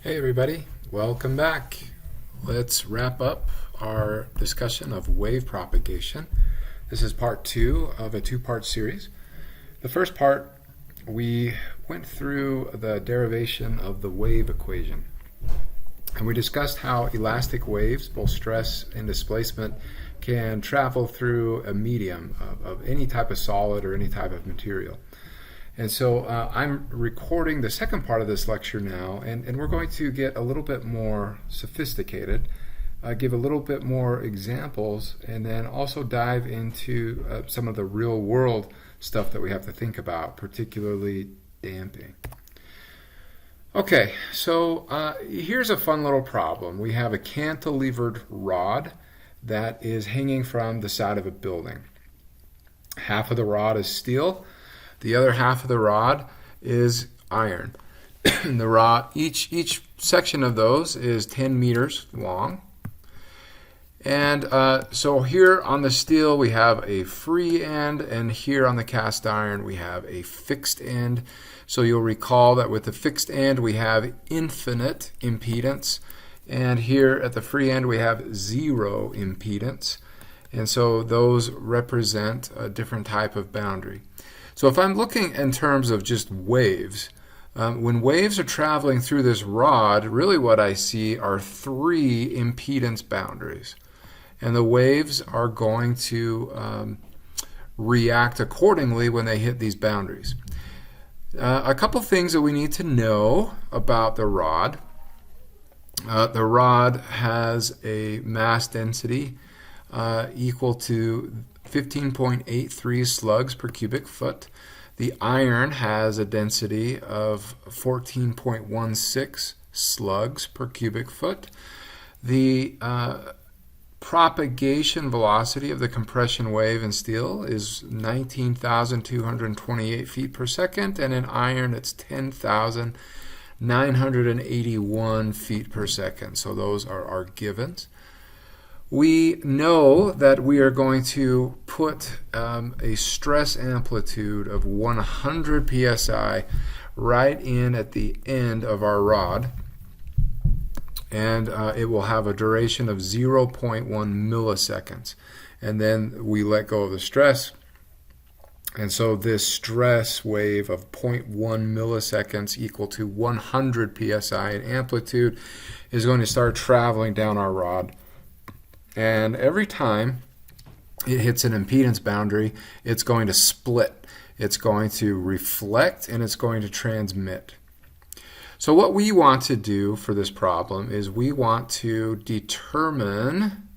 Hey everybody, welcome back. Let's wrap up our discussion of wave propagation. This is part 2 of a 2-part series. The first part, we went through the derivation of the wave equation. And we discussed how elastic waves, both stress and displacement, can travel through a medium of any type of solid or any type of material. And so I'm recording the second part of this lecture now, and we're going to get a little bit more sophisticated, give a little bit more examples, and then also dive into some of the real world stuff that we have to think about, particularly damping. Okay, so here's a fun little problem. We have a cantilevered rod that is hanging from the side of a building. Half of the rod is steel. The other half of the rod is iron. The rod, each section of those is 10 meters long. And so here on the steel we have a free end, and here on the cast iron we have a fixed end. So you'll recall that with the fixed end we have infinite impedance, and here at the free end we have zero impedance. And so those represent a different type of boundary. So if I'm looking in terms of just waves, when waves are traveling through this rod, really what I see are 3 impedance boundaries. And the waves are going to react accordingly when they hit these boundaries. A couple things that we need to know about the rod. The rod has a mass density equal to 15.83 slugs per cubic foot. The iron has a density of 14.16 slugs per cubic foot. The propagation velocity of the compression wave in steel is 19,228 feet per second, and in iron it's 10,981 feet per second. So those are our givens. We know that we are going to put a stress amplitude of 100 psi right in at the end of our rod, and it will have a duration of 0.1 milliseconds. And then we let go of the stress, and so this stress wave of 0.1 milliseconds equal to 100 psi in amplitude is going to start traveling down our rod. And every time it hits an impedance boundary, it's going to split. It's going to reflect, and it's going to transmit. So what we want to do for this problem is we want to determine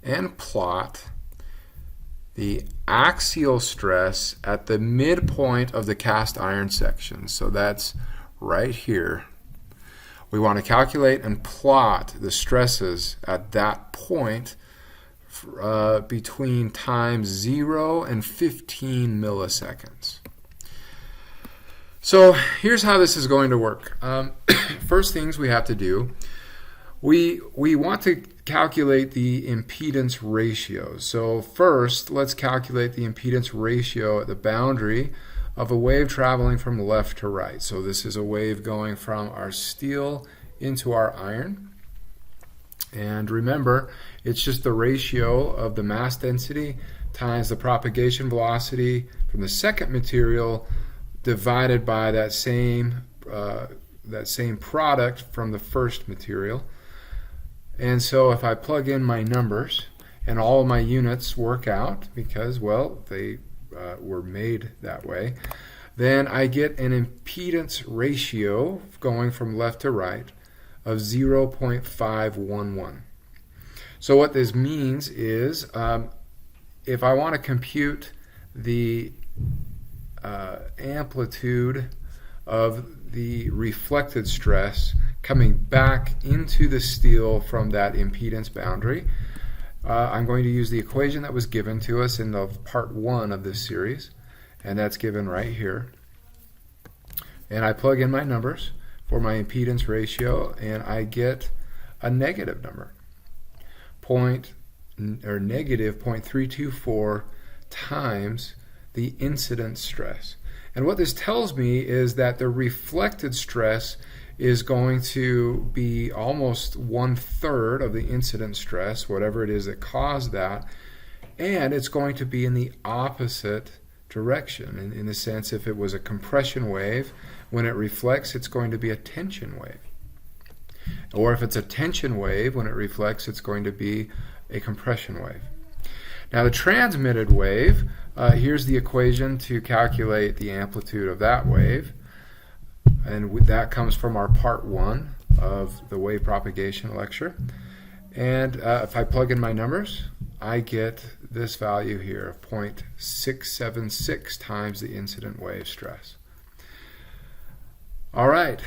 and plot the axial stress at the midpoint of the cast iron section. So that's right here. We want to calculate and plot the stresses at that point between times 0 and 15 milliseconds. So here's how this is going to work. First things we have to do, we want to calculate the impedance ratios. So first, let's calculate the impedance ratio at the boundary of a wave traveling from left to right. So this is a wave going from our steel into our iron. And remember, it's just the ratio of the mass density times the propagation velocity from the second material divided by that same product from the first material. And so if I plug in my numbers and all of my units work out because, well, they were made that way, then I get an impedance ratio going from left to right of 0.511. So what this means is if I want to compute the amplitude of the reflected stress coming back into the steel from that impedance boundary, I'm going to use the equation that was given to us in the part 1 of this series, and that's given right here. And I plug in my numbers for my impedance ratio, and I get a negative number, negative 0.324 times the incident stress. And what this tells me is that the reflected stress is going to be almost 1/3 of the incident stress, whatever it is that caused that, and it's going to be in the opposite direction. In the sense, if it was a compression wave, when it reflects, it's going to be a tension wave. Or if it's a tension wave, when it reflects, it's going to be a compression wave. Now the transmitted wave, here's the equation to calculate the amplitude of that wave. And that comes from our part 1 of the wave propagation lecture. And if I plug in my numbers, I get this value here of 0.676 times the incident wave stress. All right.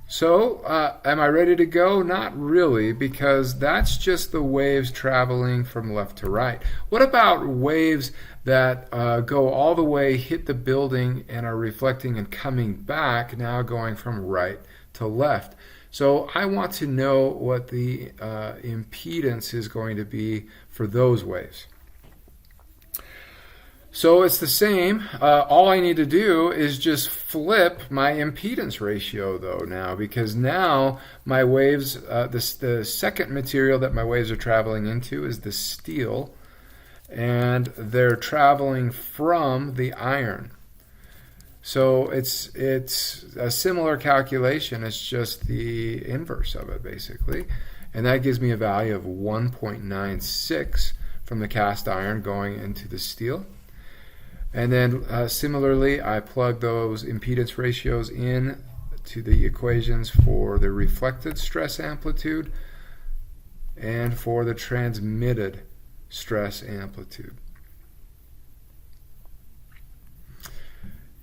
So, am I ready to go? Not really, because that's just the waves traveling from left to right. What about waves that go all the way, hit the building, and are reflecting and coming back, now going from right to left? So I want to know what the impedance is going to be for those waves. So it's the same. All I need to do is just flip my impedance ratio, though, now, because now my waves, the second material that my waves are traveling into is the steel, and they're traveling from the iron. So it's a similar calculation. It's just the inverse of it, basically. And that gives me a value of 1.96 from the cast iron going into the steel. And then similarly, I plug those impedance ratios in to the equations for the reflected stress amplitude and for the transmitted stress amplitude.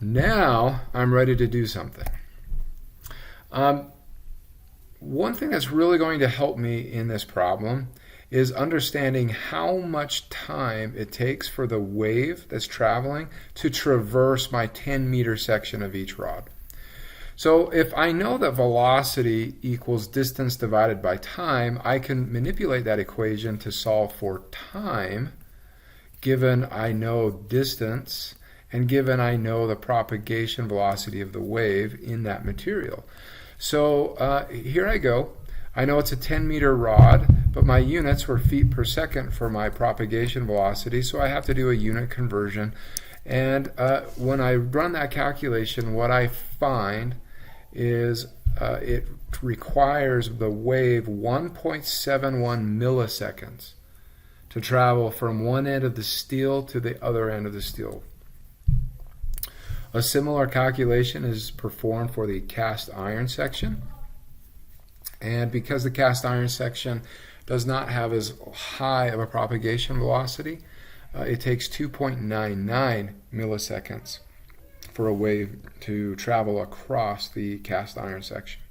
Now I'm ready to do something. One thing that's really going to help me in this problem is understanding how much time it takes for the wave that's traveling to traverse my 10-meter section of each rod. So if I know that velocity equals distance divided by time, I can manipulate that equation to solve for time, given I know distance and given I know the propagation velocity of the wave in that material. So here I go. I know it's a 10-meter rod, but my units were feet per second for my propagation velocity, so I have to do a unit conversion. And when I run that calculation, what I find is it requires the wave 1.71 milliseconds to travel from one end of the steel to the other end of the steel. A similar calculation is performed for the cast iron section. And because the cast iron section does not have as high of a propagation velocity, it takes 2.99 milliseconds for a wave to travel across the cast iron section.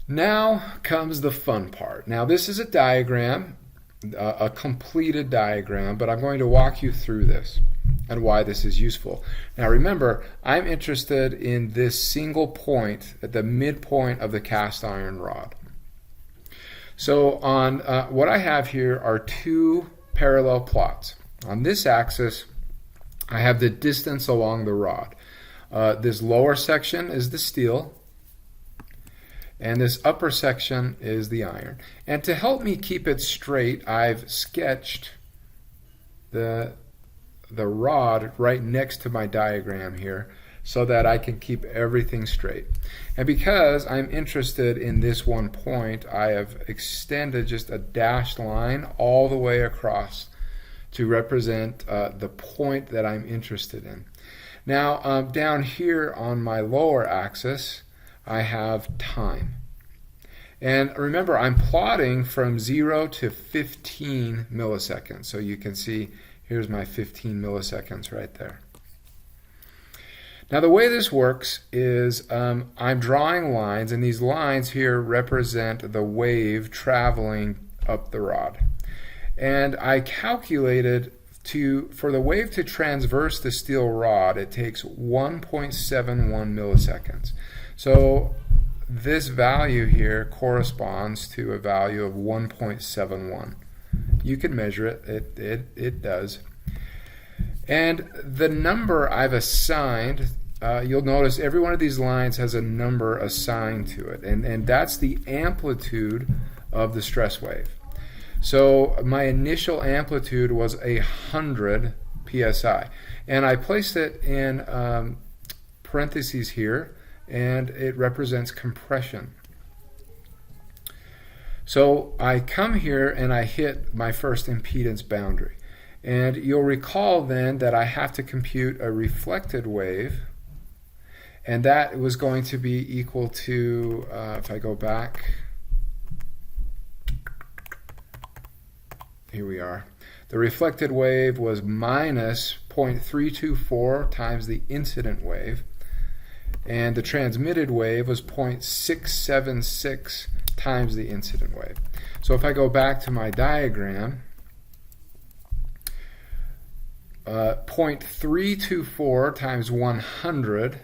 Now comes the fun part. Now this is a diagram, a completed diagram, but I'm going to walk you through this and why this is useful. Now remember, I'm interested in this single point at the midpoint of the cast iron rod. So on what I have here are two parallel plots. On this axis, I have the distance along the rod. This lower section is the steel, and this upper section is the iron. And to help me keep it straight, I've sketched the rod right next to my diagram here so that I can keep everything straight. And because I'm interested in this one point, I have extended just a dashed line all the way across to represent the point that I'm interested in. Now down here on my lower axis, I have time. And remember, I'm plotting from 0 to 15 milliseconds. So you can see here's my 15 milliseconds right there. Now the way this works is I'm drawing lines, and these lines here represent the wave traveling up the rod. And I calculated for the wave to transverse the steel rod, it takes 1.71 milliseconds. So this value here corresponds to a value of 1.71. You can measure it, it does. And the number I've assigned you'll notice every one of these lines has a number assigned to it, and that's the amplitude of the stress wave. So my initial amplitude was 100 psi, and I placed it in parentheses here, and it represents compression. So I come here and I hit my first impedance boundary, and you'll recall then that I have to compute a reflected wave, and that was going to be equal to, if I go back, here we are. The reflected wave was minus 0.324 times the incident wave, and the transmitted wave was 0.676 times the incident wave. So if I go back to my diagram, 0.324 times 100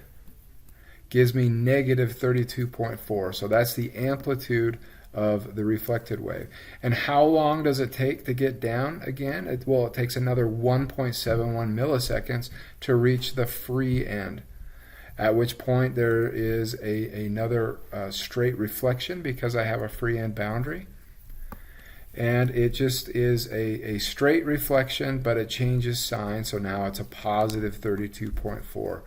gives me negative 32.4. So that's the amplitude of the reflected wave. And how long does it take to get down again? It takes another 1.71 milliseconds to reach the free end, at which point there is another straight reflection because I have a free end boundary. And it just is a straight reflection, but it changes sign, so now it's a positive 32.4.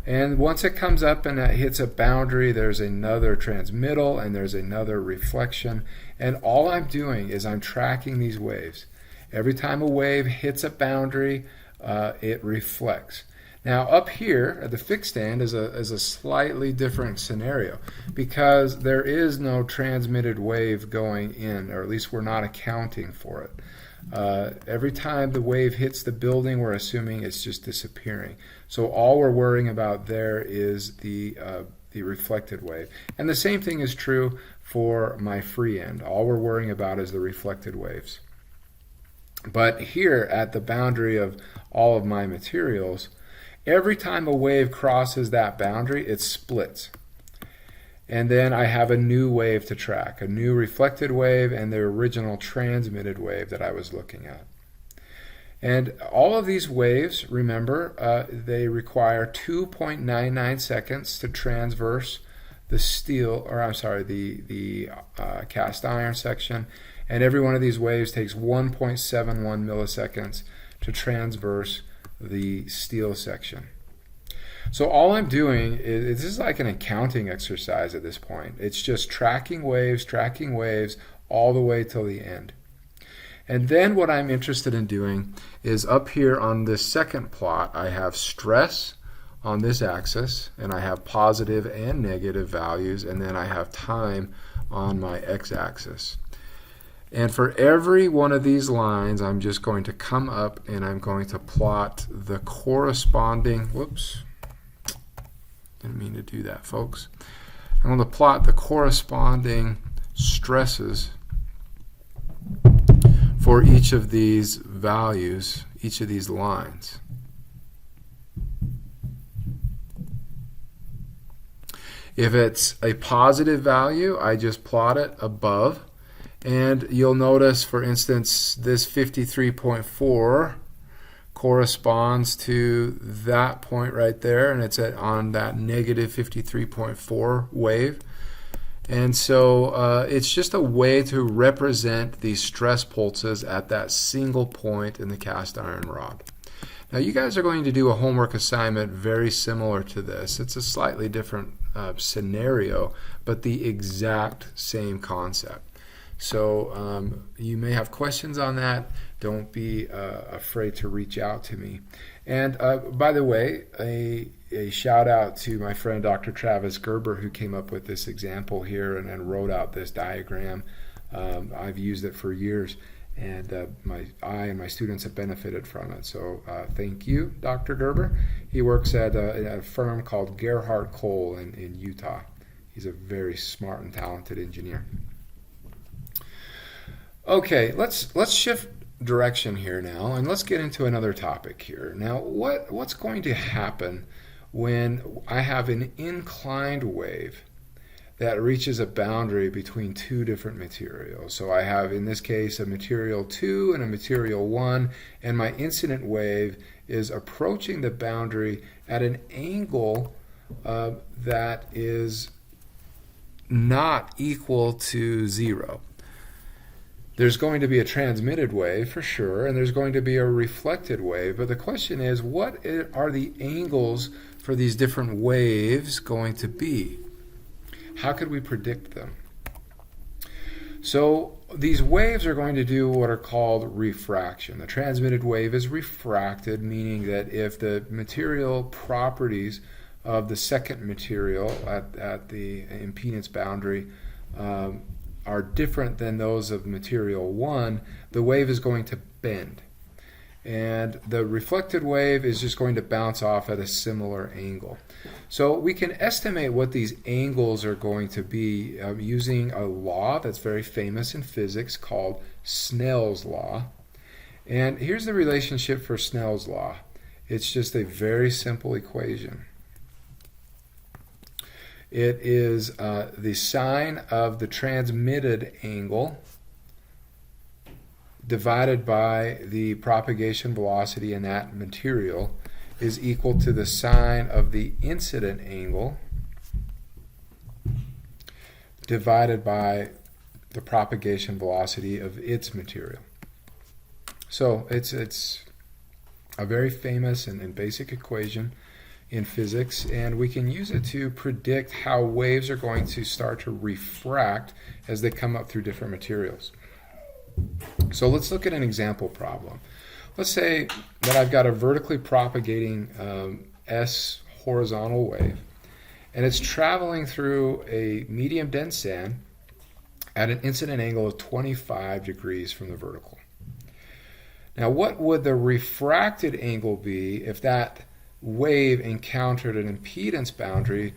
And once it comes up and it hits a boundary, there's another transmittal and there's another reflection. And all I'm doing is I'm tracking these waves. Every time a wave hits a boundary, it reflects. Now up here at the fixed end is a slightly different scenario because there is no transmitted wave going in, or at least we're not accounting for it. Every time the wave hits the building, we're assuming it's just disappearing. So all we're worrying about there is the reflected wave. And the same thing is true for my free end. All we're worrying about is the reflected waves. But here at the boundary of all of my materials, every time a wave crosses that boundary, it splits. And then I have a new wave to track, a new reflected wave and the original transmitted wave that I was looking at. And all of these waves, remember, they require 2.99 seconds to transverse the steel, or I'm sorry, the cast iron section. And every one of these waves takes 1.71 milliseconds to transverse the steel section. So all I'm doing is, this is like an accounting exercise at this point. It's just tracking waves all the way till the end. And then what I'm interested in doing is up here on this second plot, I have stress on this axis, and I have positive and negative values, and then I have time on my x-axis. And for every one of these lines, I'm just going to come up and I'm going to plot the corresponding, whoops, didn't mean to do that, folks. I'm going to plot the corresponding stresses for each of these values, each of these lines. If it's a positive value, I just plot it above. And you'll notice, for instance, this 53.4 corresponds to that point right there, and it's on that negative 53.4 wave. And so it's just a way to represent these stress pulses at that single point in the cast iron rod. Now you guys are going to do a homework assignment very similar to this. It's a slightly different scenario, but the exact same concept. So you may have questions on that. Don't be afraid to reach out to me. And by the way, a shout out to my friend Dr. Travis Gerber, who came up with this example here and wrote out this diagram. I've used it for years, and I and my students have benefited from it. So thank you, Dr. Gerber. He works at a firm called Gerhardt Cole in Utah. He's a very smart and talented engineer. Okay, let's shift direction here now, and let's get into another topic here. Now, what's going to happen when I have an inclined wave that reaches a boundary between two different materials? So I have, in this case, a material 2 and a material 1, and my incident wave is approaching the boundary at an angle that is not equal to 0. There's going to be a transmitted wave for sure, and there's going to be a reflected wave, but the question is, what are the angles for these different waves going to be? How could we predict them? So these waves are going to do what are called refraction. The transmitted wave is refracted, meaning that if the material properties of the second material at the impedance boundary are different than those of material 1, the wave is going to bend. And the reflected wave is just going to bounce off at a similar angle. So we can estimate what these angles are going to be using a law that's very famous in physics called Snell's law. And here's the relationship for Snell's law. It's just a very simple equation. It is the sine of the transmitted angle divided by the propagation velocity in that material is equal to the sine of the incident angle divided by the propagation velocity of its material. So it's a very famous and basic equation in physics, and we can use it to predict how waves are going to start to refract as they come up through different materials. So let's look at an example problem. Let's say that I've got a vertically propagating S horizontal wave, and it's traveling through a medium dense sand at an incident angle of 25 degrees from the vertical. Now, what would the refracted angle be if that wave encountered an impedance boundary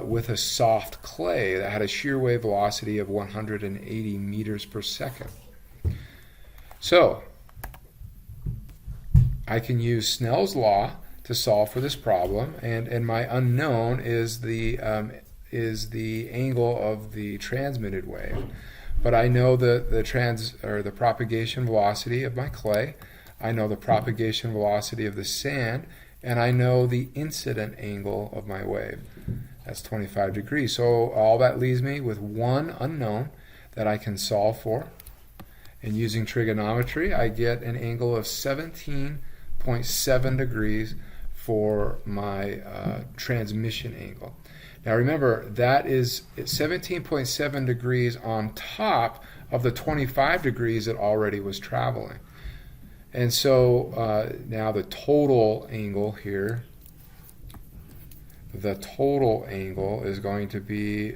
with a soft clay that had a shear wave velocity of 180 meters per second? So I can use Snell's law to solve for this problem, and my unknown is the angle of the transmitted wave. But I know the propagation velocity of my clay, I know the propagation velocity of the sand, and I know the incident angle of my wave. That's 25 degrees. So all that leaves me with one unknown that I can solve for. And using trigonometry, I get an angle of 17.7 degrees for my transmission angle. Now remember, that is 17.7 degrees on top of the 25 degrees it already was traveling. And so now the total angle here, the total angle is going to be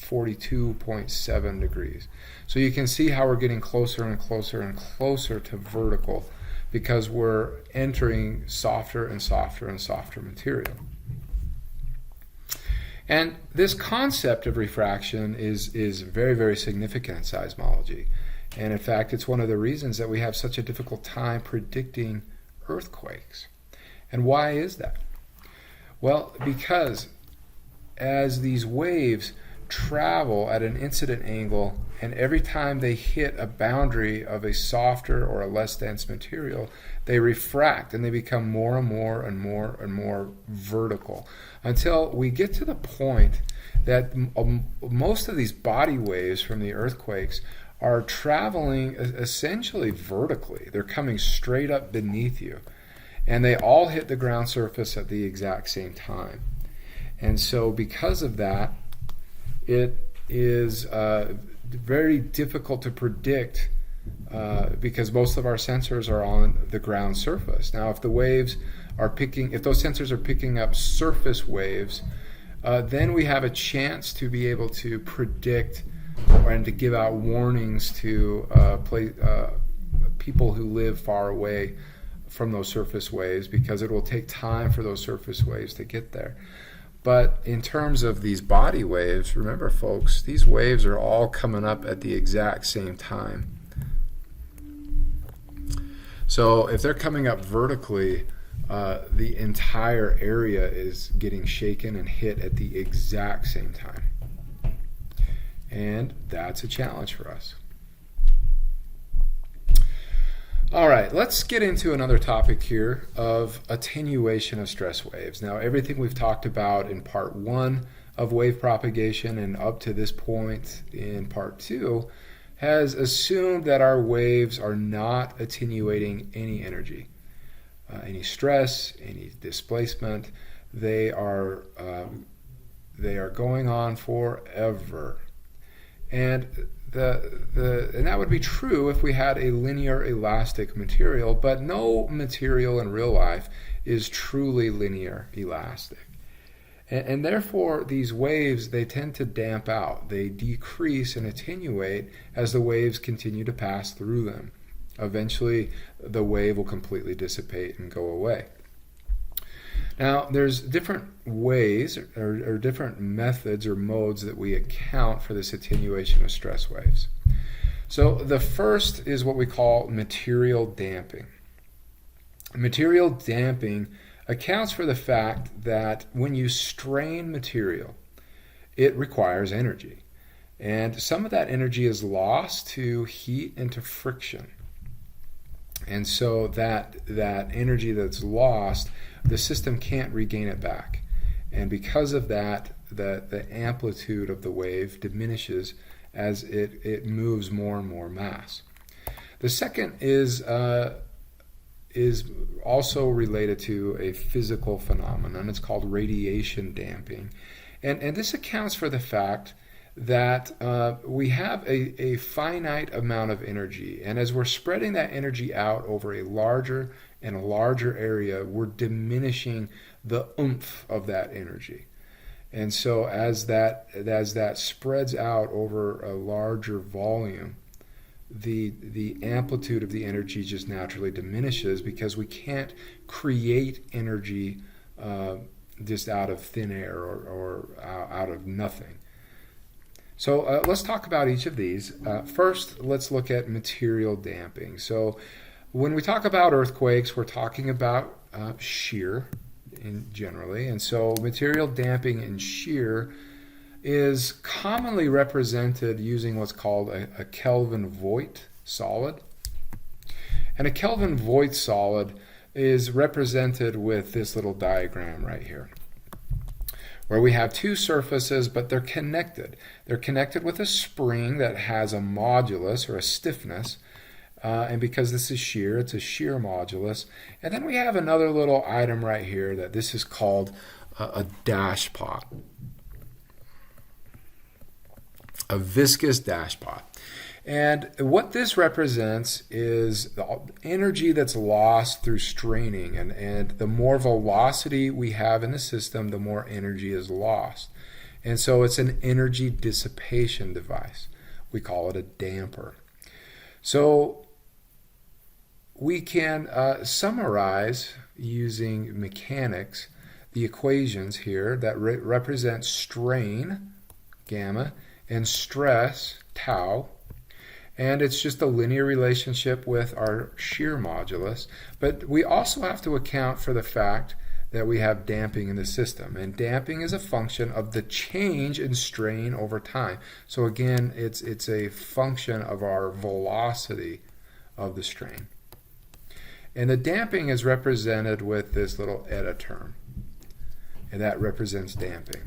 42.7 degrees. So you can see how we're getting closer and closer and closer to vertical because we're entering softer and softer and softer material. And this concept of refraction is very, very significant in seismology. And in fact, it's one of the reasons that we have such a difficult time predicting earthquakes. And why is that? Well, because as these waves travel at an incident angle, and every time they hit a boundary of a softer or a less dense material, they refract and they become more and more and more and more vertical until we get to the point that most of these body waves from the earthquakes are traveling essentially vertically. They're coming straight up beneath you, and they all hit the ground surface at the exact same time. And so because of that, it is very difficult to predict because most of our sensors are on the ground surface. Now, if those sensors are picking up surface waves, then we have a chance to be able to predict and to give out warnings to people who live far away from those surface waves, because it will take time for those surface waves to get there. But in terms of these body waves, remember folks, these waves are all coming up at the exact same time. So if they're coming up vertically, the entire area is getting shaken and hit at the exact same time. And that's a challenge for us. All right, let's get into another topic here of attenuation of stress waves. Now, everything we've talked about in part 1 of wave propagation and up to this point in part 2 has assumed that our waves are not attenuating any energy, any stress, any displacement. They are going on forever. And and that would be true if we had a linear elastic material, but no material in real life is truly linear elastic. And therefore, these waves, they tend to damp out. They decrease and attenuate as the waves continue to pass through them. Eventually, the wave will completely dissipate and go away. Now, there's different ways or different methods or modes that we account for this attenuation of stress waves. So the first is what we call material damping. Material damping accounts for the fact that when you strain material, it requires energy. And some of that energy is lost to heat and to friction. And so that energy that's lost, the system can't regain it back. And because of that, the amplitude of the wave diminishes as it moves more and more mass. The second is also related to a physical phenomenon. It's called radiation damping. And this accounts for the fact that we have a finite amount of energy, and as we're spreading that energy out over a larger and a larger area, we're diminishing the oomph of that energy. And so as that spreads out over a larger volume, the amplitude of the energy just naturally diminishes because we can't create energy just out of thin air or out of nothing. So let's talk about each of these. First, let's look at material damping. So when we talk about earthquakes, we're talking about shear generally. And so material damping and shear is commonly represented using what's called a Kelvin-Voigt solid. And a Kelvin-Voigt solid is represented with this little diagram right here, where we have two surfaces, but they're connected. They're connected with a spring that has a modulus or a stiffness, and because this is shear, it's a shear modulus. And then we have another little item right here that this is called a dashpot, a viscous dashpot. And what this represents is the energy that's lost through straining. And the more velocity we have in the system, the more energy is lost. And so it's an energy dissipation device. We call it a damper. So we can summarize using mechanics the equations here that represent strain, gamma, and stress, tau. And it's just a linear relationship with our shear modulus. But we also have to account for the fact that we have damping in the system. And damping is a function of the change in strain over time. So again, it's a function of our velocity of the strain. And the damping is represented with this little eta term. And that represents damping.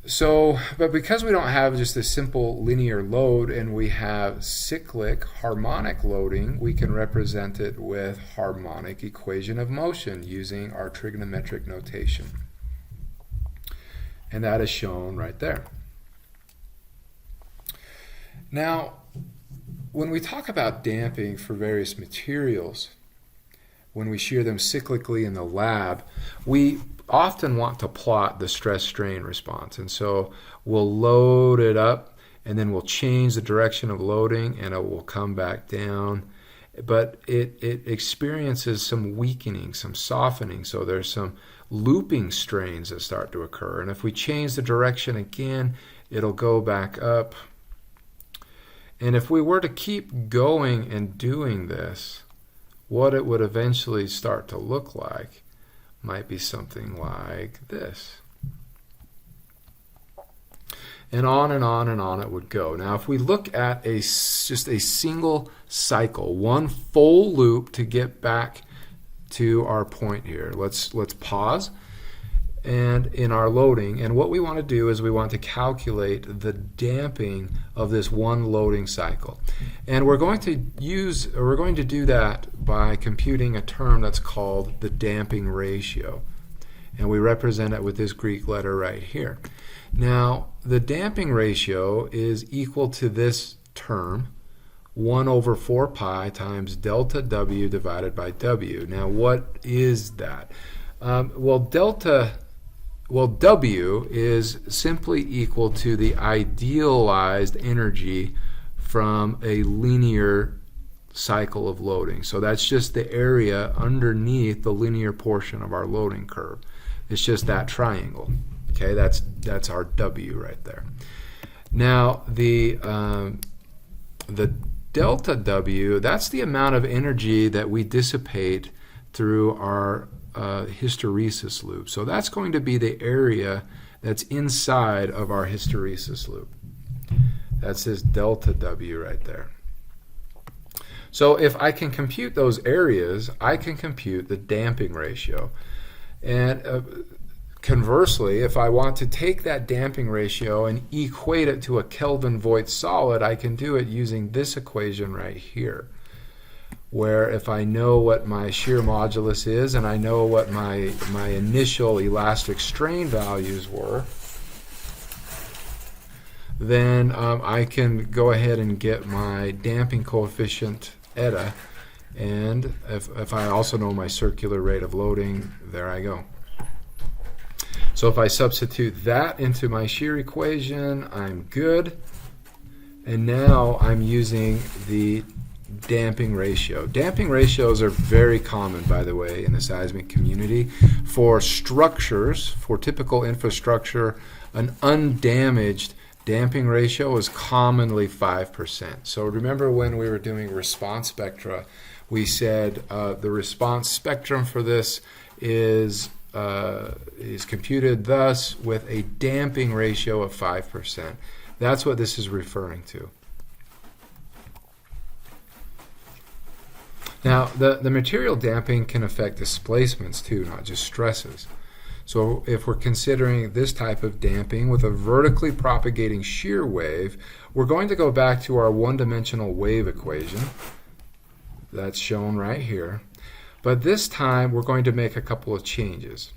So, but because we don't have just a simple linear load and we have cyclic harmonic loading, we can represent it with harmonic equation of motion using our trigonometric notation. And that is shown right there. Now, when we talk about damping for various materials, when we shear them cyclically in the lab, we often want to plot the stress-strain response. And so we'll load it up, and then we'll change the direction of loading, and it will come back down. But it experiences some weakening, some softening. So there's some looping strains that start to occur. And if we change the direction again, it'll go back up. And if we were to keep going and doing this, what it would eventually start to look like might be something like this. and on and on and on it would go. Now, if we look at just a single cycle, one full loop to get back to our point here, let's pause and in our loading, and what we want to do is we want to calculate the damping of this one loading cycle, and we're going to do that by computing a term that's called the damping ratio, and we represent it with this Greek letter right here. Now, the damping ratio is equal to this term, 1 over 4 pi times delta W divided by W. Now, what is that? W is simply equal to the idealized energy from a linear cycle of loading. So that's just the area underneath the linear portion of our loading curve. It's just that triangle. Okay, that's our W right there. Now the delta W, that's the amount of energy that we dissipate through our hysteresis loop. So that's going to be the area that's inside of our hysteresis loop. That's this delta W right there. So if I can compute those areas, I can compute the damping ratio. And conversely, if I want to take that damping ratio and equate it to a Kelvin-Voigt solid, I can do it using this equation right here, where if I know what my shear modulus is and I know what my initial elastic strain values were, then I can go ahead and get my damping coefficient eta, and if I also know my circular rate of loading, there I go. So if I substitute that into my shear equation, I'm good. And now I'm using the damping ratio. Damping ratios are very common, by the way, in the seismic community. For structures, for typical infrastructure, an undamaged damping ratio is commonly 5%. So remember when we were doing response spectra, we said the response spectrum for this is computed thus with a damping ratio of 5%. That's what this is referring to. Now, the material damping can affect displacements too, not just stresses. So if we're considering this type of damping with a vertically propagating shear wave, we're going to go back to our one-dimensional wave equation. That's shown right here. But this time, we're going to make a couple of changes.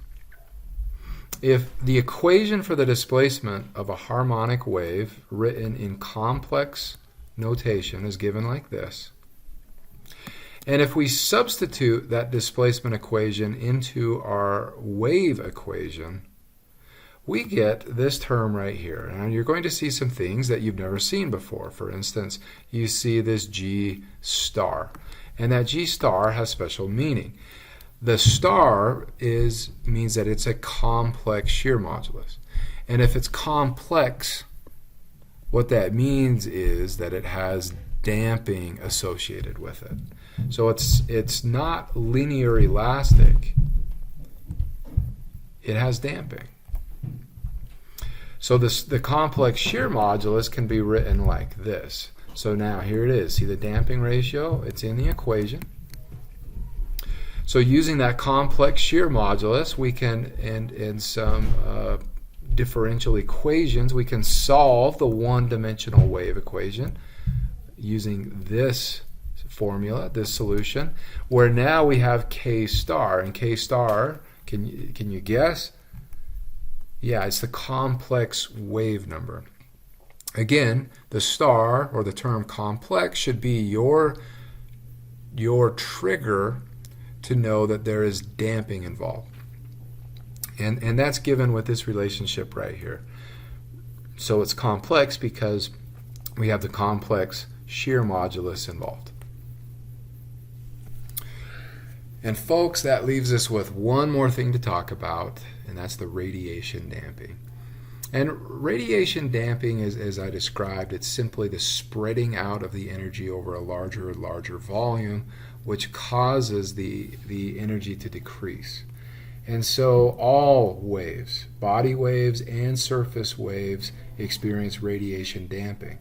If the equation for the displacement of a harmonic wave written in complex notation is given like this, and if we substitute that displacement equation into our wave equation, we get this term right here. And you're going to see some things that you've never seen before. For instance, you see this G star. And that G star has special meaning. The star means that it's a complex shear modulus. And if it's complex, what that means is that it has damping associated with it. So it's not linear elastic. It has damping. So the complex shear modulus can be written like this. So now here it is. See the damping ratio? It's in the equation. So using that complex shear modulus, we can, in some differential equations, we can solve the one-dimensional wave equation using this formula, this solution, where now we have K star. And K star, can you guess? Yeah, it's the complex wave number. Again, the star, or the term complex, should be your trigger to know that there is damping involved. And that's given with this relationship right here. So it's complex because we have the complex shear modulus involved. And folks, that leaves us with one more thing to talk about, and that's the radiation damping. And radiation damping is, as I described, it's simply the spreading out of the energy over a larger and larger volume, which causes the energy to decrease. And so all waves, body waves and surface waves, experience radiation damping.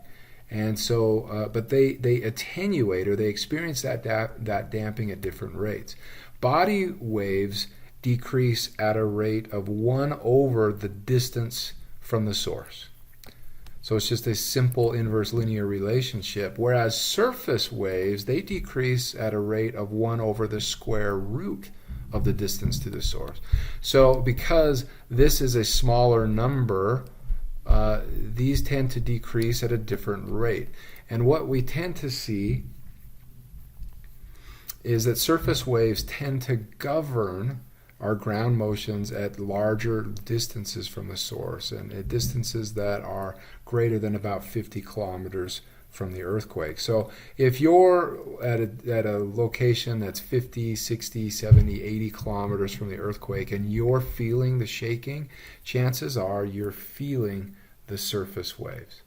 And so, but they attenuate, or they experience that damping at different rates. Body waves decrease at a rate of 1 over the distance from the source. So it's just a simple inverse linear relationship, whereas surface waves, they decrease at a rate of 1 over the square root of the distance to the source. So because this is a smaller number, these tend to decrease at a different rate. And what we tend to see is that surface waves tend to govern our ground motions at larger distances from the source, and at distances that are greater than about 50 kilometers from the earthquake. So if you're at a location that's 50, 60, 70, 80 kilometers from the earthquake and you're feeling the shaking, chances are you're feeling the surface waves.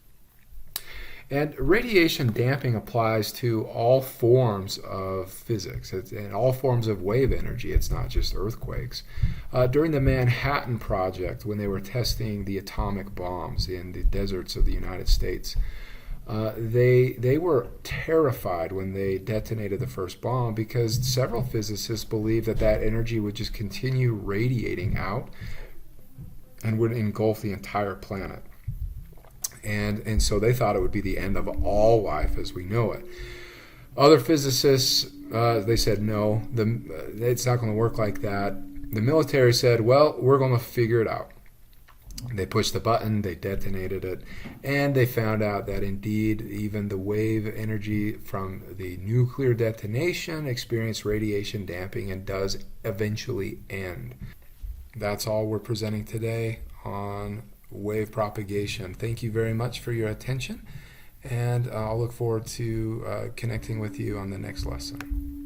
And radiation damping applies to all forms of physics and all forms of wave energy. It's not just earthquakes. During the Manhattan Project, when they were testing the atomic bombs in the deserts of the United States, they were terrified when they detonated the first bomb, because several physicists believed that energy would just continue radiating out and would engulf the entire planet. And so they thought it would be the end of all life as we know it. Other physicists, they said, no, it's not going to work like that. The military said, well, we're going to figure it out. They pushed the button, they detonated it, and they found out that indeed even the wave energy from the nuclear detonation experienced radiation damping and does eventually end. That's all we're presenting today on wave propagation. Thank you very much for your attention, and I'll look forward to connecting with you on the next lesson.